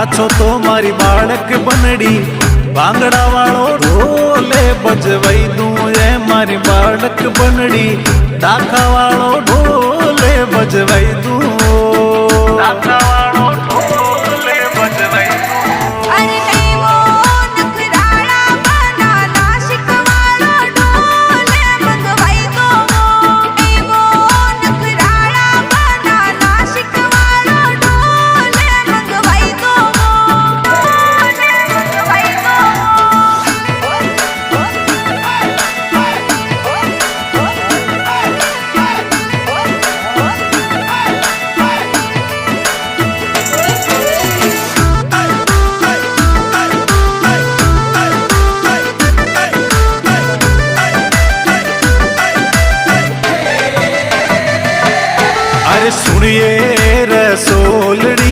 पाछो तो मारी बाळक बनड़ी भांगड़ा वालो ढोले बजवाई दूं ये मारी बाळक बनड़ी डाका वालो ढोले बजवाई दूं डाका वालो ढोले बजवाई दूं। अरे एवो नखराड़ा बना नासिक वालो ढोले मंगवाई दो एवो नखराड़ा बना नासिक वालो ढोले मंगवाई दो मंगवाई दो। अरे सुनिए रसोलड़ी